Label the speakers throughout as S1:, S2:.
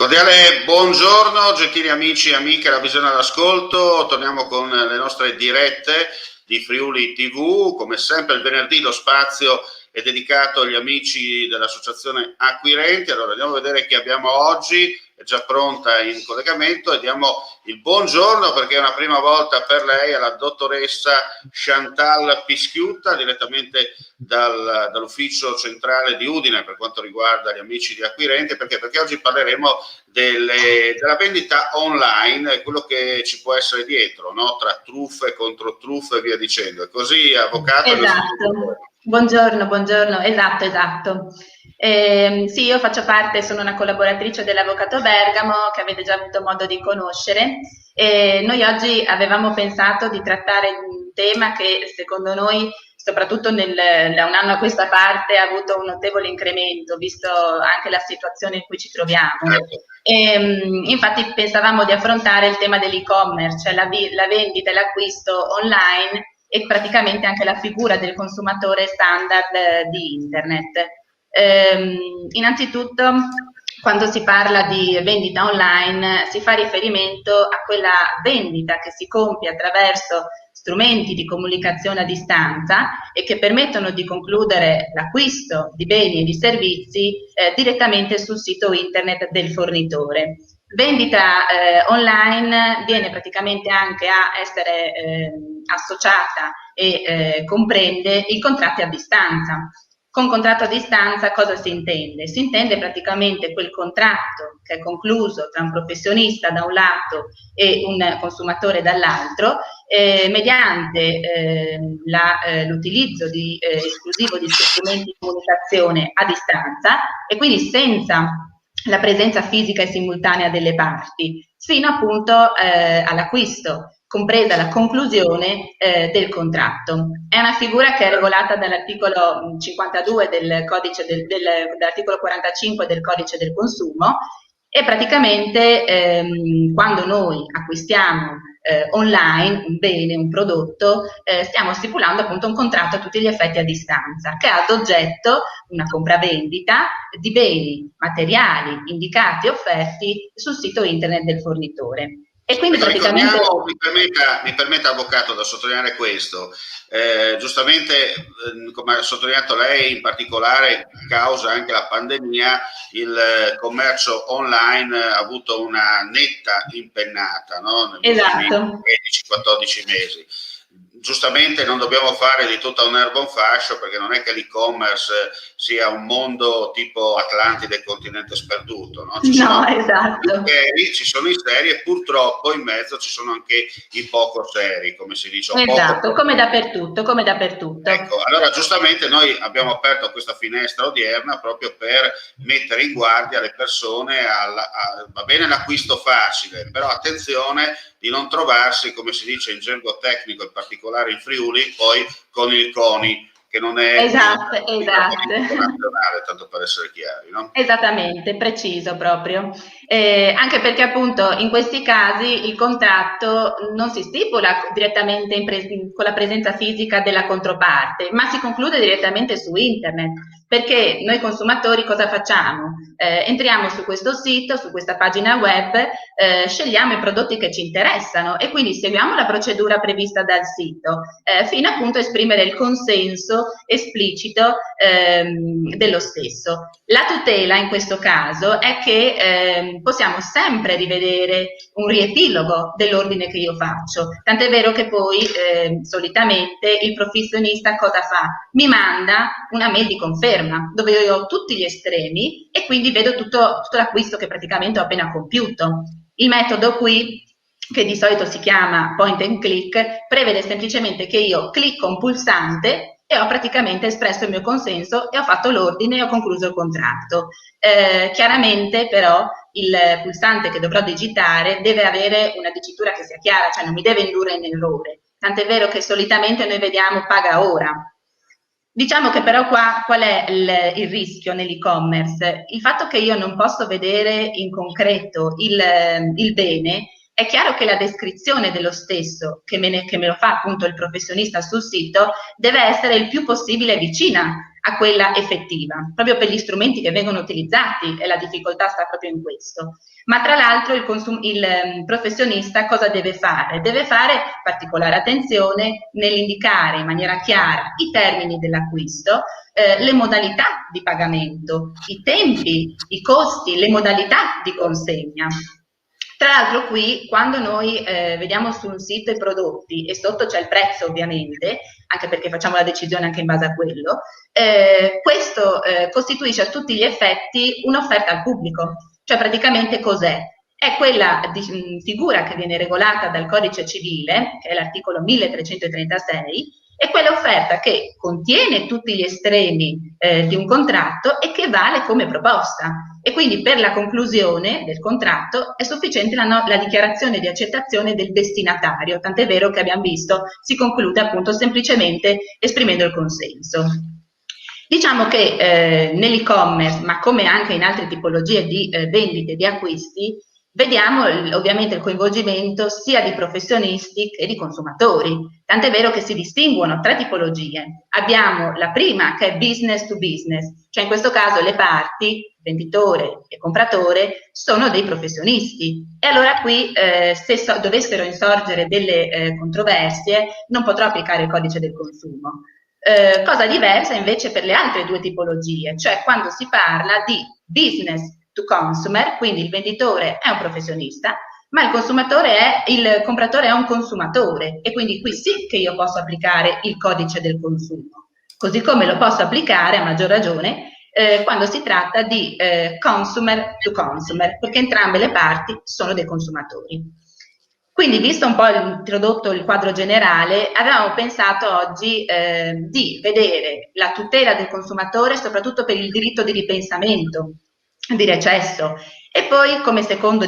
S1: Cordiale buongiorno, gentili amici e amiche della Visione all'Ascolto. Torniamo con le nostre dirette di Friuli TV. Come sempre il venerdì lo spazio è dedicato agli amici dell'associazione Acquirenti. Allora andiamo a vedere chi abbiamo oggi. È già pronta in collegamento e diamo il buongiorno, perché è una prima volta per lei, alla dottoressa Chantal Pischiutta, direttamente dall'ufficio centrale di Udine per quanto riguarda gli amici di Acquirenti. Perché oggi parleremo della vendita online e quello che ci può essere dietro, no? Tra truffe, contro truffe e via dicendo. E così, avvocato.
S2: Esatto, buongiorno, esatto. Sì, io faccio parte, sono una collaboratrice dell'Avvocato Bergamo, che avete già avuto modo di conoscere. Noi oggi avevamo pensato di trattare un tema che secondo noi, soprattutto da un anno a questa parte, ha avuto un notevole incremento, visto anche la situazione in cui ci troviamo. Infatti pensavamo di affrontare il tema dell'e-commerce, cioè la vendita e l'acquisto online, e praticamente anche la figura del consumatore standard di internet. Innanzitutto, quando si parla di vendita online, si fa riferimento a quella vendita che si compie attraverso strumenti di comunicazione a distanza e che permettono di concludere l'acquisto di beni e di servizi direttamente sul sito internet del fornitore. Vendita online viene praticamente anche a essere associata e comprende i contratti a distanza. Con contratto a distanza cosa si intende? Si intende praticamente quel contratto che è concluso tra un professionista da un lato e un consumatore dall'altro, mediante l'utilizzo esclusivo di strumenti di comunicazione a distanza, e quindi senza la presenza fisica e simultanea delle parti, fino appunto all'acquisto, compresa la conclusione del contratto. È una figura che è regolata dall'articolo 52 dall'articolo 45 del Codice del Consumo, e praticamente quando noi acquistiamo online un bene, un prodotto, stiamo stipulando appunto un contratto a tutti gli effetti a distanza, che ha ad oggetto una compravendita di beni materiali indicati e offerti sul sito internet del fornitore. E quindi praticamente...
S1: Mi permetta, avvocato, da sottolineare questo. Giustamente, come ha sottolineato lei, in particolare causa anche la pandemia, il commercio online ha avuto una netta impennata, no? Negli ultimi 13-14 mesi. Giustamente non dobbiamo fare di tutta un'erba un fascio, perché non è che l'e-commerce sia un mondo tipo Atlantide, continente sperduto, no? Ci sono i seri e purtroppo in mezzo ci sono anche i poco seri, come si dice.
S2: Esatto, come dappertutto.
S1: Ecco, allora giustamente noi abbiamo aperto questa finestra odierna proprio per mettere in guardia le persone va bene l'acquisto facile, però attenzione di non trovarsi, come si dice in gergo tecnico, in particolare in Friuli, poi con il CONI, che non è
S2: esatto.
S1: nazionale, tanto per essere chiari, no?
S2: Esattamente, preciso proprio. Anche perché appunto in questi casi il contratto non si stipula direttamente con la presenza fisica della controparte, ma si conclude direttamente su internet. Perché noi consumatori cosa facciamo? Entriamo su questo sito, su questa pagina web, scegliamo i prodotti che ci interessano e quindi seguiamo la procedura prevista dal sito, fino appunto a esprimere il consenso esplicito dello stesso. La tutela in questo caso è che possiamo sempre rivedere un riepilogo dell'ordine che io faccio, tant'è vero che poi solitamente il professionista cosa fa? Mi manda una mail di conferma dove io ho tutti gli estremi e quindi vedo tutto l'acquisto che praticamente ho appena compiuto. Il metodo qui, che di solito si chiama point and click, prevede semplicemente che io clicco un pulsante e ho praticamente espresso il mio consenso e ho fatto l'ordine e ho concluso il contratto. Chiaramente però il pulsante che dovrò digitare deve avere una dicitura che sia chiara, cioè non mi deve indurre in errore. Tant'è vero che solitamente noi vediamo paga ora. Diciamo che però qua qual è il rischio nell'e-commerce? Il fatto che io non posso vedere in concreto il bene è chiaro che la descrizione dello stesso, che me lo fa appunto il professionista sul sito, deve essere il più possibile vicina a quella effettiva, proprio per gli strumenti che vengono utilizzati, e la difficoltà sta proprio in questo. Ma tra l'altro il professionista cosa deve fare? Deve fare particolare attenzione nell'indicare in maniera chiara i termini dell'acquisto, le modalità di pagamento, i tempi, i costi, le modalità di consegna. Tra l'altro qui, quando noi vediamo su un sito i prodotti e sotto c'è il prezzo ovviamente, anche perché facciamo la decisione anche in base a quello, questo costituisce a tutti gli effetti un'offerta al pubblico. Cioè praticamente cos'è? È quella figura che viene regolata dal codice civile, che è l'articolo 1336, è quell'offerta che contiene tutti gli estremi di un contratto e che vale come proposta. E quindi per la conclusione del contratto è sufficiente la dichiarazione di accettazione del destinatario, tant'è vero che abbiamo visto si conclude appunto semplicemente esprimendo il consenso. Diciamo che nell'e-commerce, ma come anche in altre tipologie di vendite e di acquisti, vediamo ovviamente il coinvolgimento sia di professionisti che di consumatori. Tant'è vero che si distinguono tre tipologie. Abbiamo la prima che è business to business, cioè in questo caso le parti, venditore e compratore, sono dei professionisti. E allora qui se dovessero insorgere delle controversie non potrò applicare il codice del consumo. Cosa diversa invece per le altre due tipologie, cioè quando si parla di business to consumer, quindi il venditore è un professionista, ma il compratore è un consumatore, e quindi qui sì che io posso applicare il codice del consumo, così come lo posso applicare a maggior ragione quando si tratta di consumer to consumer, perché entrambe le parti sono dei consumatori. Quindi, visto un po' introdotto il quadro generale, avevamo pensato oggi di vedere la tutela del consumatore soprattutto per il diritto di ripensamento, di recesso, e poi come secondo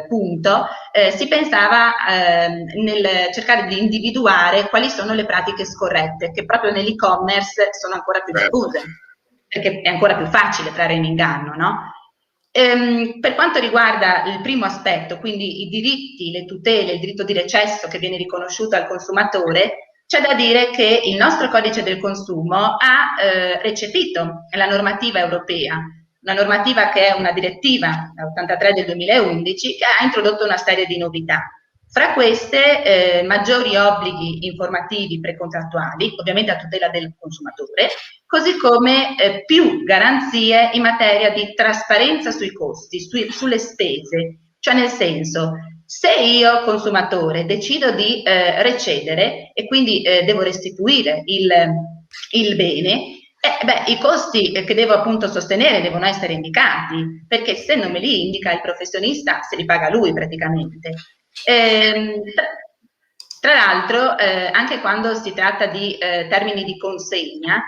S2: punto si pensava nel cercare di individuare quali sono le pratiche scorrette, che proprio nell'e-commerce sono ancora più diffuse, perché è ancora più facile trarre in inganno, no? Per quanto riguarda il primo aspetto, quindi i diritti, le tutele, il diritto di recesso che viene riconosciuto al consumatore, c'è da dire che il nostro codice del consumo ha recepito la normativa europea, una normativa che è una direttiva 83 del 2011 che ha introdotto una serie di novità. Fra queste maggiori obblighi informativi precontrattuali, ovviamente a tutela del consumatore, così come più garanzie in materia di trasparenza sui costi, sulle spese, cioè nel senso, se io consumatore decido di recedere e quindi devo restituire il bene, i costi che devo appunto sostenere devono essere indicati, perché se non me li indica il professionista se li paga lui praticamente. Tra l'altro, anche quando si tratta di termini di consegna,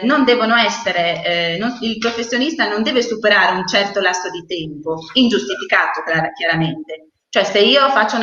S2: non devono essere, il professionista non deve superare un certo lasso di tempo, ingiustificato chiaramente. Cioè se io faccio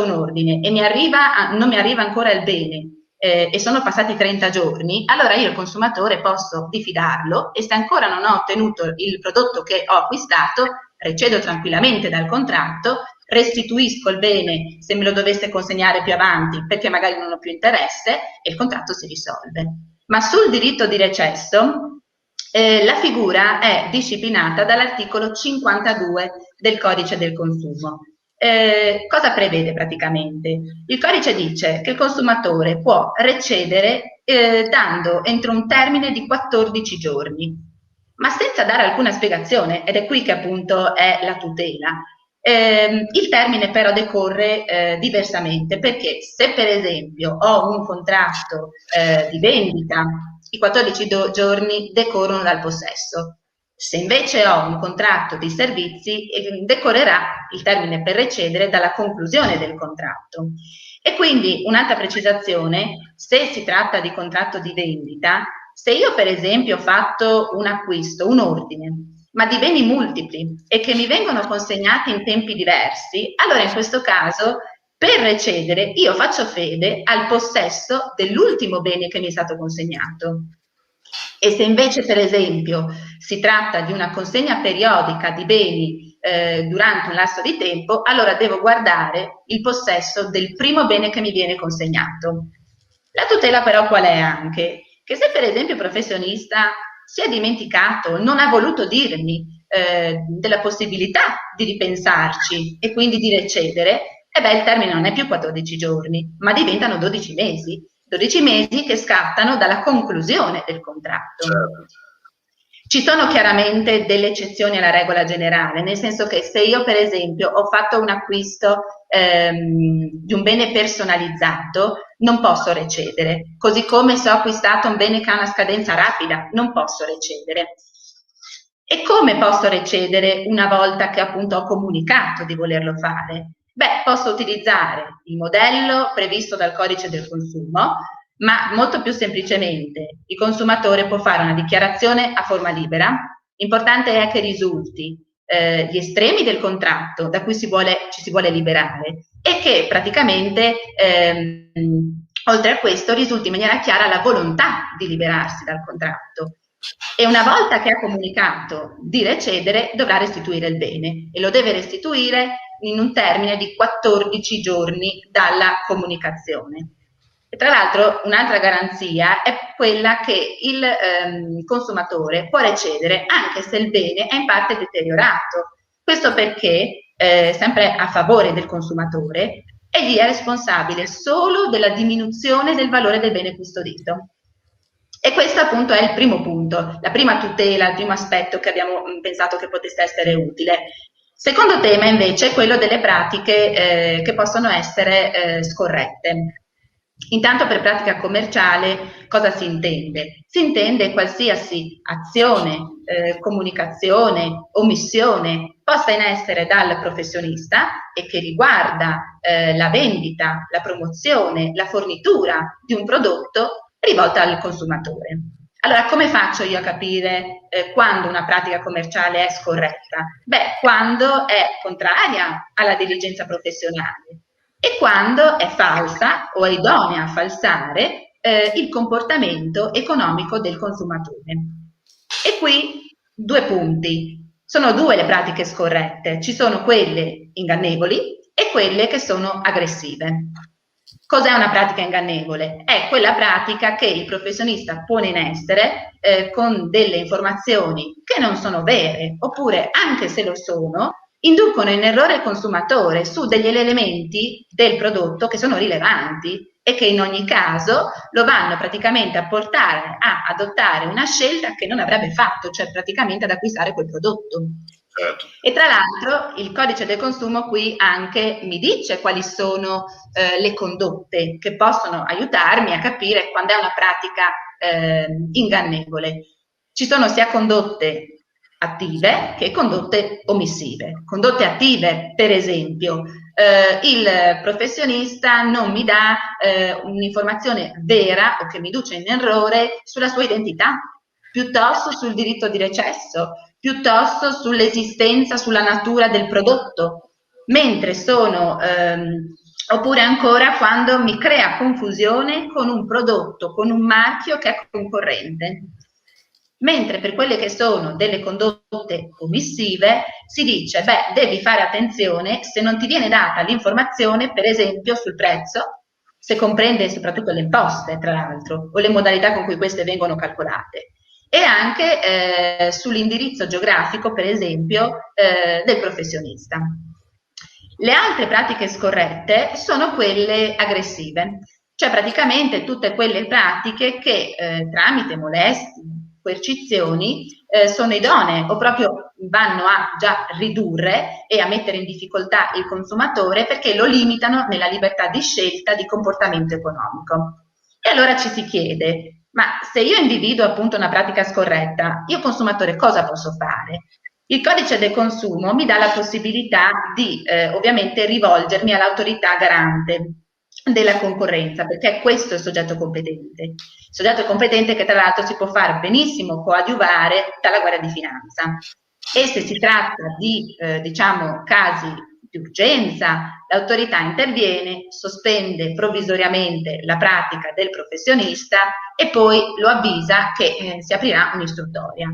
S2: un ordine e non mi arriva ancora il bene e sono passati 30 giorni, allora io il consumatore posso diffidarlo e se ancora non ho ottenuto il prodotto che ho acquistato, recedo tranquillamente dal contratto, restituisco il bene se me lo dovesse consegnare più avanti perché magari non ho più interesse e il contratto si risolve. Ma sul diritto di recesso la figura è disciplinata dall'articolo 52 del Codice del Consumo. Cosa prevede praticamente? Il codice dice che il consumatore può recedere dando entro un termine di 14 giorni, ma senza dare alcuna spiegazione, ed è qui che appunto è la tutela. Il termine però decorre diversamente, perché se per esempio ho un contratto di vendita, i 14 giorni decorrono dal possesso. Se invece ho un contratto di servizi, decorrerà il termine per recedere dalla conclusione del contratto. E quindi un'altra precisazione, se si tratta di contratto di vendita, se io per esempio ho fatto un acquisto, un ordine, ma di beni multipli e che mi vengono consegnati in tempi diversi, allora in questo caso per recedere io faccio fede al possesso dell'ultimo bene che mi è stato consegnato. E se invece per esempio si tratta di una consegna periodica di beni durante un lasso di tempo, allora devo guardare il possesso del primo bene che mi viene consegnato. La tutela però qual è anche? Che se per esempio il professionista si è dimenticato, non ha voluto dirmi della possibilità di ripensarci e quindi di recedere, e beh, il termine non è più 14 giorni, ma diventano 12 mesi. 12 mesi che scattano dalla conclusione del contratto.
S1: Certo.
S2: Ci sono chiaramente delle eccezioni alla regola generale, nel senso che se io per esempio ho fatto un acquisto di un bene personalizzato, non posso recedere, così come se ho acquistato un bene che ha una scadenza rapida, non posso recedere. E come posso recedere una volta che appunto ho comunicato di volerlo fare? Beh, posso utilizzare il modello previsto dal codice del consumo, ma molto più semplicemente il consumatore può fare una dichiarazione a forma libera. Importante è che risulti gli estremi del contratto da cui ci si vuole liberare e che praticamente oltre a questo risulti in maniera chiara la volontà di liberarsi dal contratto. E una volta che ha comunicato di recedere dovrà restituire il bene e lo deve restituire in un termine di 14 giorni dalla comunicazione. E tra l'altro un'altra garanzia è quella che il consumatore può recedere anche se il bene è in parte deteriorato. Questo perché, sempre a favore del consumatore, egli è responsabile solo della diminuzione del valore del bene custodito. E questo appunto è il primo punto, la prima tutela, il primo aspetto che abbiamo pensato che potesse essere utile. Secondo tema invece è quello delle pratiche che possono essere scorrette. Intanto per pratica commerciale cosa si intende? Si intende qualsiasi azione, comunicazione, omissione posta in essere dal professionista e che riguarda la vendita, la promozione, la fornitura di un prodotto rivolta al consumatore. Allora, come faccio io a capire quando una pratica commerciale è scorretta? Beh, quando è contraria alla diligenza professionale e quando è falsa o è idonea a falsare il comportamento economico del consumatore. E qui due punti. Sono due le pratiche scorrette, ci sono quelle ingannevoli e quelle che sono aggressive. Cos'è una pratica ingannevole? È quella pratica che il professionista pone in essere con delle informazioni che non sono vere, oppure anche se lo sono, inducono in errore il consumatore su degli elementi del prodotto che sono rilevanti e che in ogni caso lo vanno praticamente a portare a adottare una scelta che non avrebbe fatto, cioè praticamente ad acquistare quel prodotto.
S1: Certo.
S2: E tra l'altro il codice del consumo qui anche mi dice quali sono le condotte che possono aiutarmi a capire quando è una pratica ingannevole. Ci sono sia condotte attive che condotte omissive. Condotte attive, per esempio, il professionista non mi dà un'informazione vera o che mi induce in errore sulla sua identità, piuttosto sul diritto di recesso, piuttosto sull'esistenza, sulla natura del prodotto, mentre sono, oppure ancora quando mi crea confusione con un prodotto, con un marchio che è concorrente. Mentre per quelle che sono delle condotte omissive si dice, beh, devi fare attenzione se non ti viene data l'informazione, per esempio, sul prezzo, se comprende soprattutto le imposte, tra l'altro, o le modalità con cui queste vengono calcolate, e anche sull'indirizzo geografico, per esempio, del professionista. Le altre pratiche scorrette sono quelle aggressive, cioè praticamente tutte quelle pratiche che tramite molestie, coercizioni sono idonee o proprio vanno a già ridurre e a mettere in difficoltà il consumatore perché lo limitano nella libertà di scelta di comportamento economico. E allora ci si chiede, ma se io individuo appunto una pratica scorretta, io consumatore cosa posso fare? Il codice del consumo mi dà la possibilità di ovviamente rivolgermi all'autorità garante della concorrenza, perché questo è il soggetto competente. Il soggetto competente che tra l'altro si può fare benissimo coadiuvare dalla Guardia di Finanza. E se si tratta di diciamo casi di urgenza, l'autorità interviene, sospende provvisoriamente la pratica del professionista e poi lo avvisa che si aprirà un'istruttoria.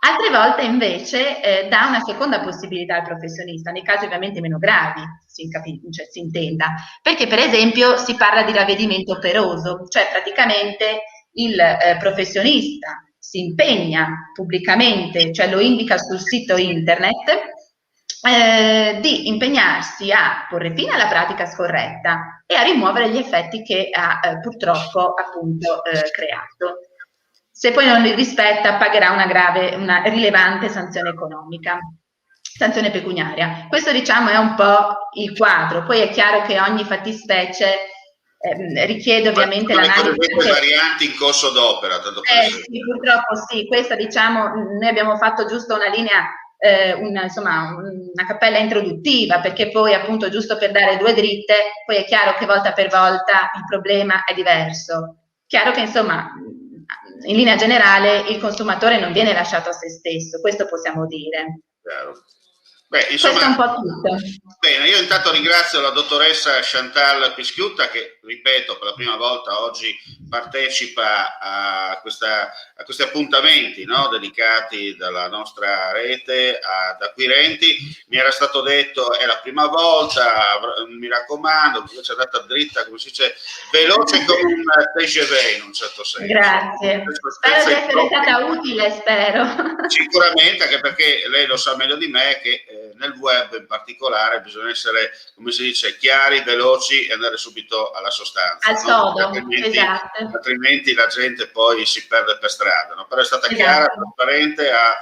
S2: Altre volte invece dà una seconda possibilità al professionista, nei casi ovviamente meno gravi, cioè, si intenda, perché per esempio si parla di ravvedimento operoso, cioè praticamente il professionista si impegna pubblicamente, cioè lo indica sul sito internet, di impegnarsi a porre fine alla pratica scorretta e a rimuovere gli effetti che ha purtroppo appunto creato. Se poi non li rispetta pagherà una rilevante sanzione economica, sanzione pecuniaria. Questo diciamo è un po' il quadro, poi è chiaro che ogni fattispecie richiede ovviamente
S1: Sono le
S2: l'analisi
S1: cosiddette
S2: anche.
S1: varianti in corso d'opera, tanto per esempio.
S2: Sì, purtroppo sì, questa diciamo, noi abbiamo fatto giusto una linea, insomma, una cappella introduttiva, perché poi appunto giusto per dare due dritte, poi è chiaro che volta per volta il problema è diverso. Chiaro che insomma, in linea generale il consumatore non viene lasciato a se stesso, questo possiamo dire.
S1: Chiaro. Beh,
S2: Questo è
S1: insomma,
S2: un po' tutto.
S1: bene, io intanto ringrazio la dottoressa Chantal Pischiutta che, ripeto, per la prima volta oggi partecipa a questi appuntamenti, no, dedicati dalla nostra rete ad acquirenti. Mi era stato detto è la prima volta, mi raccomando, ci è andata dritta, come si dice, veloce come un TGV in un certo senso.
S2: Grazie, spero di essere stata utile, spero.
S1: Sicuramente, anche perché lei lo sa meglio di me che nel web in particolare bisogna essere, come si dice, chiari, veloci e andare subito alla sostanza.
S2: Al
S1: No?
S2: sodo, esatto.
S1: Altrimenti la gente poi si perde per strada. No? Però è stata chiara,
S2: Esatto.
S1: trasparente, ha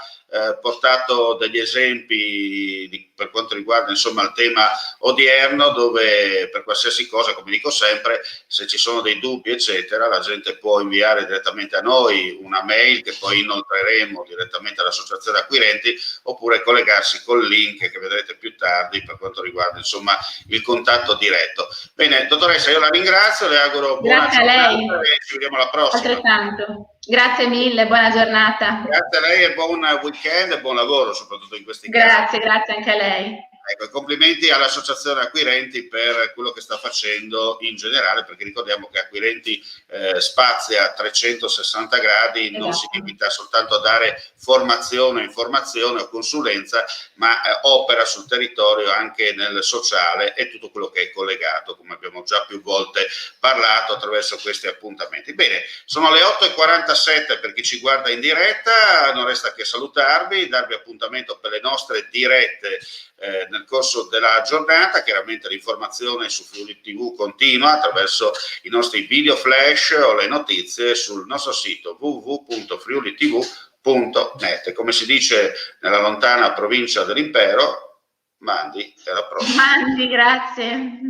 S1: portato degli esempi per quanto riguarda insomma il tema odierno, dove per qualsiasi cosa, come dico sempre, se ci sono dei dubbi eccetera, la gente può inviare direttamente a noi una mail che poi inoltreremo direttamente all'associazione acquirenti, oppure collegarsi col link che vedrete più tardi per quanto riguarda insomma il contatto diretto. Bene, dottoressa, io la ringrazio, le auguro buona giornata e ci vediamo alla prossima.
S2: Altrettanto. Grazie mille, buona giornata.
S1: Grazie a lei e buon weekend e buon lavoro soprattutto in questi casi.
S2: Grazie anche a lei.
S1: Ecco, complimenti all'associazione acquirenti per quello che sta facendo in generale, perché ricordiamo che acquirenti spazia a 360 gradi, esatto. Non si limita soltanto a dare formazione, informazione o consulenza, ma opera sul territorio anche nel sociale e tutto quello che è collegato, come abbiamo già più volte parlato attraverso questi appuntamenti. Bene, sono le 8:47 per chi ci guarda in diretta, non resta che salutarvi, darvi appuntamento per le nostre dirette nel corso della giornata. Chiaramente l'informazione su Friuli TV continua attraverso i nostri video flash o le notizie sul nostro sito www.friulitv.net. Come si dice nella lontana provincia dell'impero, mandi e alla prossima.
S2: Mandi, grazie.